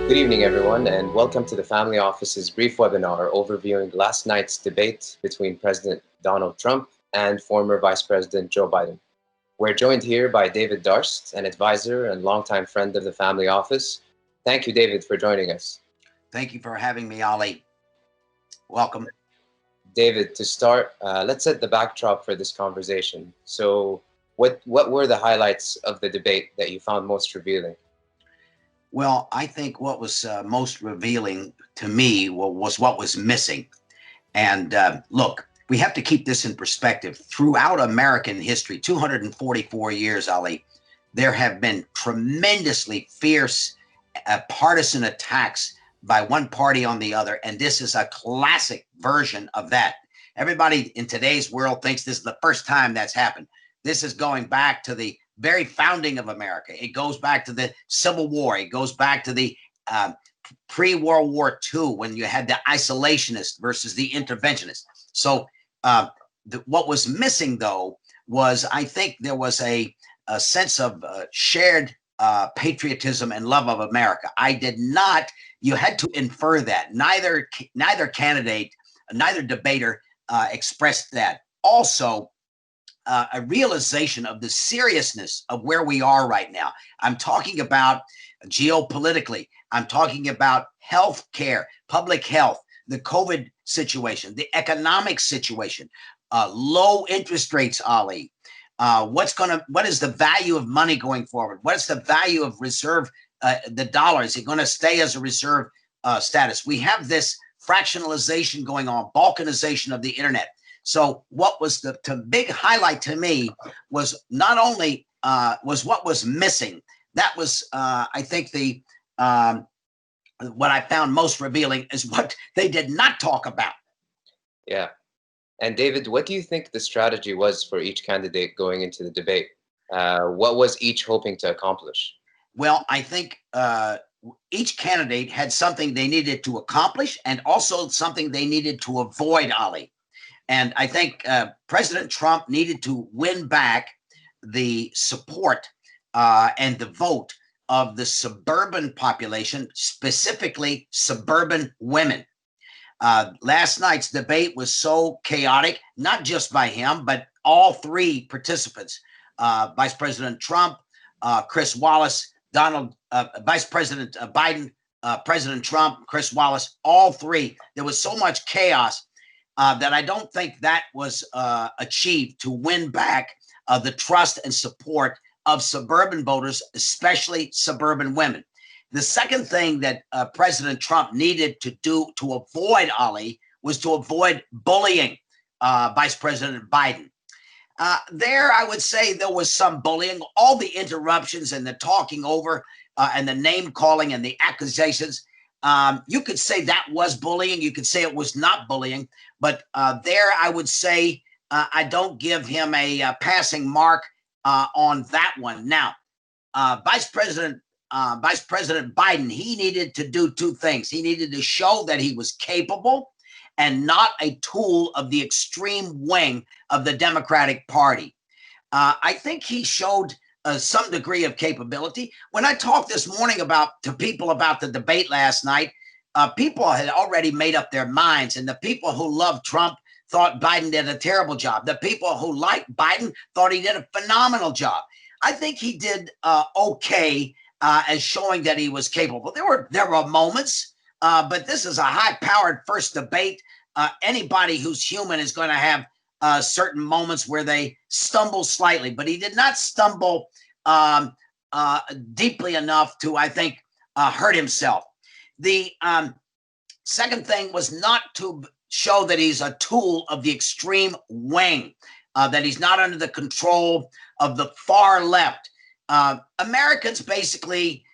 Good evening, everyone, and welcome to the Family Office's brief webinar overviewing last night's debate between President Donald Trump and former Vice President Joe Biden. We're joined here by David Darst, an advisor and longtime friend of the Family Office. Thank you, David, for joining us. Thank you for having me, Ali. Welcome. David, to start, let's set the backdrop for this conversation. So what were the highlights of the debate that you found most revealing? Well, I think what was most revealing to me was what was missing. And look, we have to keep this in perspective. Throughout American history, 244 years, Ali, there have been tremendously fierce partisan attacks by one party on the other. And this is a classic version of that. Everybody in today's world thinks this is the first time that's happened. This is going back to the very founding of America. It goes back to the Civil War. It goes back to the pre-World War II, when you had the isolationists versus the interventionists. So what was missing, though, was I think there was a sense of shared patriotism and love of America. I did not. You had to infer that. Neither candidate, neither debater expressed that. Also, a realization of the seriousness of where we are right now. I'm talking about geopolitically. I'm talking about health care, public health, the COVID situation, the economic situation, low interest rates, Ali. What is the value of money going forward? What is the value of reserve, the dollar? Is it going to stay as a reserve status? We have this fractionalization going on, balkanization of the internet. So what was the big highlight to me was not only was what was missing. That was, I think, what I found most revealing is what they did not talk about. Yeah. And David, what do you think the strategy was for each candidate going into the debate? What was each hoping to accomplish? Well, I think each candidate had something they needed to accomplish and also something they needed to avoid, Ali. And I think President Trump needed to win back the support and the vote of the suburban population, specifically suburban women. Last night's debate was so chaotic, not just by him, but all three participants, Vice President Trump, Chris Wallace, Vice President Biden, President Trump, Chris Wallace, all three. There was so much chaos that I don't think that was achieved to win back the trust and support of suburban voters, especially suburban women. The second thing that President Trump needed to do to avoid, Ali, was to avoid bullying Vice President Biden. There, I would say there was some bullying. All the interruptions and the talking over and the name calling and the accusations, you could say that was bullying. You could say it was not bullying. But there, I would say I don't give him a passing mark on that one. Now, Vice President Biden, he needed to do two things. He needed to show that he was capable and not a tool of the extreme wing of the Democratic Party. I think he showed some degree of capability. When I talked this morning to people about the debate last night, people had already made up their minds, and the people who loved Trump thought Biden did a terrible job. The people who liked Biden thought he did a phenomenal job. I think he did okay as showing that he was capable. There were moments, but this is a high-powered first debate. Anybody who's human is going to have certain moments where they stumble slightly, but he did not stumble deeply enough to, I think, hurt himself. The second thing was not to show that he's a tool of the extreme wing, that he's not under the control of the far left. Americans basically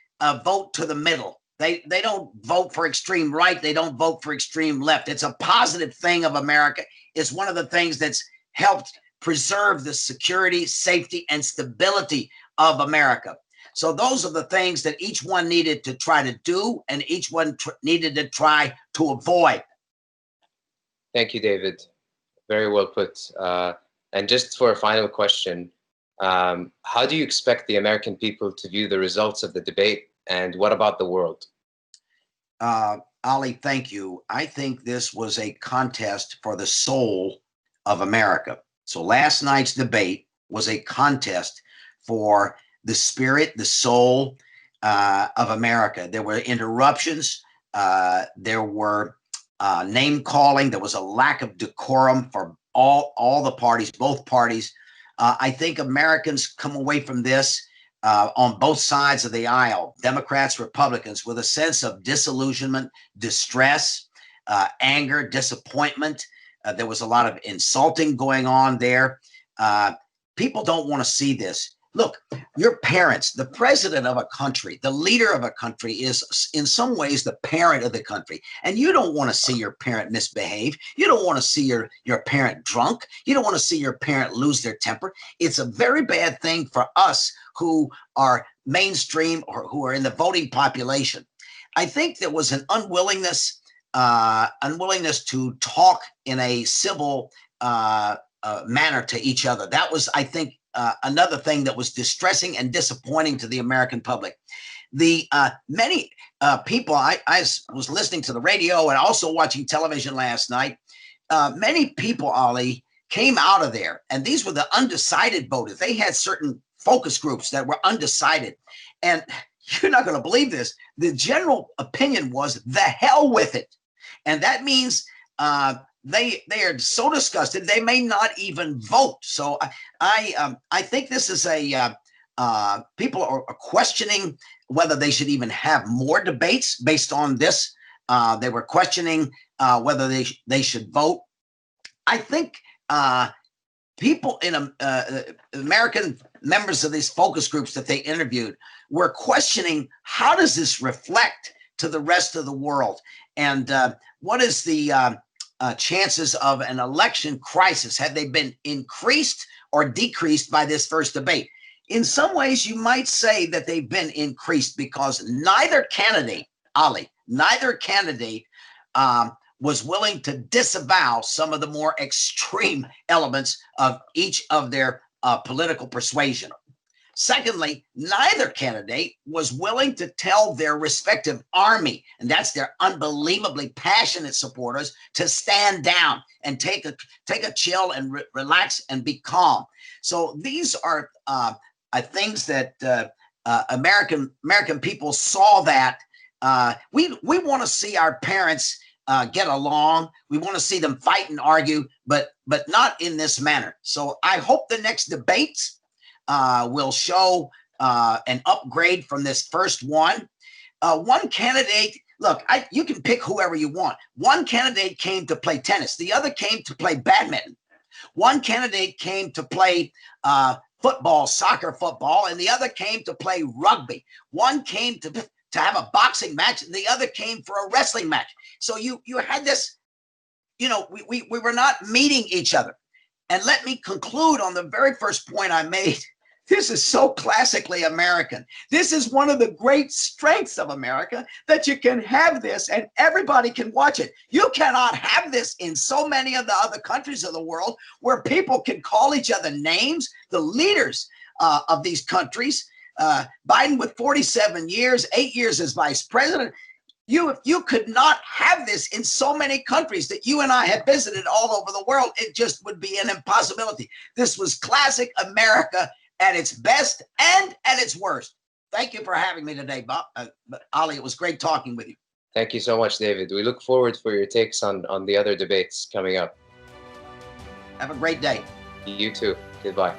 vote to the middle. They don't vote for extreme right. They don't vote for extreme left. It's a positive thing of America. It's one of the things that's helped preserve the security, safety, and stability of America. So those are the things that each one needed to try to do, and each one needed to try to avoid. Thank you, David. Very well put. And just for a final question, how do you expect the American people to view the results of the debate, and what about the world? Ali, thank you. I think this was a contest for the soul of America. So last night's debate was a contest for the spirit, the soul of America. There were interruptions. There were name calling. There was a lack of decorum for all the parties, both parties. I think Americans come away from this on both sides of the aisle, Democrats, Republicans, with a sense of disillusionment, distress, anger, disappointment. There was a lot of insulting going on there. People don't want to see this. Look, your parents, the president of a country, the leader of a country is in some ways the parent of the country. And you don't want to see your parent misbehave. You don't want to see your parent drunk. You don't want to see your parent lose their temper. It's a very bad thing for us who are mainstream or who are in the voting population. I think there was an unwillingness to talk in a civil manner to each other. That was, I think, another thing that was distressing and disappointing to the American public. The many people, I was listening to the radio and also watching television last night. Many people, Ali, came out of there, and these were the undecided voters. They had certain focus groups that were undecided, and you're not going to believe this. The general opinion was the hell with it, and that means they are so disgusted they may not even vote. So I think this is a people are questioning whether they should even have more debates based on this. They were questioning whether they should vote. I think people in American members of these focus groups that they interviewed were questioning, how does this reflect to the rest of the world, and what is the chances of an election crisis? Have they been increased or decreased by this first debate? In some ways, you might say that they've been increased, because neither candidate, Ali, neither candidate was willing to disavow some of the more extreme elements of each of their political persuasion. Secondly, neither candidate was willing to tell their respective army, and that's their unbelievably passionate supporters, to stand down and take a chill and relax and be calm. So these are things that American people saw that we want to see our parents get along. We want to see them fight and argue, but not in this manner. So I hope the next debates will show an upgrade from this first one. One candidate, look, you can pick whoever you want. One candidate came to play tennis. The other came to play badminton. One candidate came to play soccer football, and the other came to play rugby. One came to have a boxing match, and the other came for a wrestling match. So you had this, we were not meeting each other. And let me conclude on the very first point I made. This is so classically American. This is one of the great strengths of America, that you can have this and everybody can watch it. You cannot have this in so many of the other countries of the world, where people can call each other names. The leaders of these countries, Biden with 47 years, 8 years as vice president, you could not have this in so many countries that you and I have visited all over the world. It just would be an impossibility. This was classic America at its best and at its worst. Thank you for having me today, Bob. Ali, it was great talking with you. Thank you so much, David. We look forward for your takes on the other debates coming up. Have a great day. You too. Goodbye.